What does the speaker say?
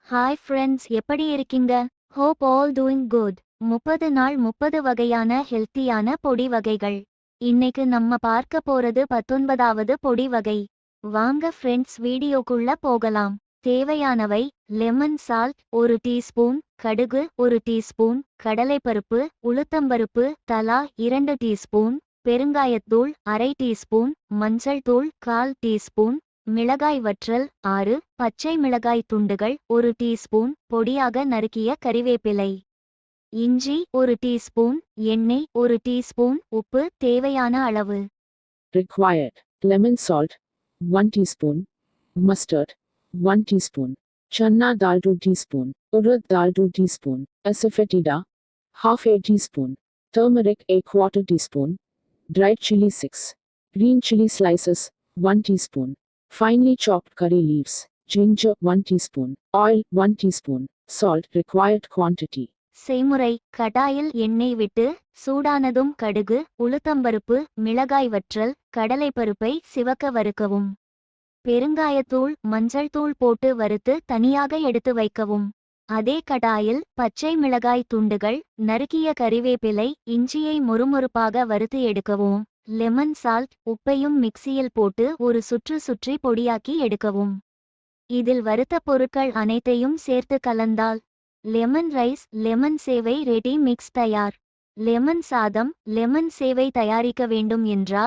Hi friends, எப்படி இருக்கீங்க? Hope all doing good. 30 நாள் 30 வகையான ஹெல்த்தியான பொடி வகைகள். இன்னைக்கு நம்ம பார்க்க போறது 19வது பொடி வகை. வாங்க ஃப்ரெண்ட்ஸ், வீடியோக்குள்ள போகலாம். தேவையானவை: லெமன் சால்ட் 1 டீஸ்பூன், கடுகு 1 டீஸ்பூன், கடலைப்பருப்பு உளுத்தம்பருப்பு தலா 2 டீஸ்பூன், பெருங்காயத்தூள் அரை டீஸ்பூன், மஞ்சள் தூள் 1/4 டீஸ்பூன், மிளகாய் வற்றல் 6, பச்சை மிளகாய் துண்டுகள் 1 டீஸ்பூன், பொடியாக நறுக்கிய கறிவேப்பிலை, இஞ்சி 1 டீஸ்பூன், எண்ணெய் 1 டீஸ்பூன், உப்பு தேவையான அளவு. Required: lemon salt 1 teaspoon, mustard 1 teaspoon, chana dal 2 teaspoon, urad dal 2 teaspoon, asafoetida half a teaspoon, turmeric 1/4 teaspoon, dried chili 6, green chili slices 1 teaspoon, finely chopped curry leaves, ginger 1 teaspoon, oil 1 teaspoon, salt required quantity. செய்முறை: கடாயில் எண்ணெய் விட்டு சூடானதும் கடுகு, உளுத்தம்பருப்பு, மிளகாய் வற்றல், கடலைப்பருப்பை சிவக்க வறுக்கவும். பெருங்காயத்தூள் மஞ்சள் தூள் போட்டு வறுத்து தனியாக எடுத்து வைக்கவும். அதே கடாயில் பச்சை மிளகாய் துண்டுகள், நறுக்கிய கறிவேப்பிலை, இஞ்சியை மொறுமொறுப்பாக வறுத்து எடுக்கவும். லெமன் சால்ட் உப்பையும் மிக்சியில் போட்டு ஒரு சுற்றி பொடியாக்கி எடுக்கவும். இதில் வறுத்த பொருட்கள் அனைத்தையும் சேர்த்து கலந்தால் லெமன் ரைஸ் லெமன் சேவை ரெடி மிக்ஸ் தயார். லெமன் சாதம் லெமன் சேவை தயாரிக்க வேண்டும் என்றால்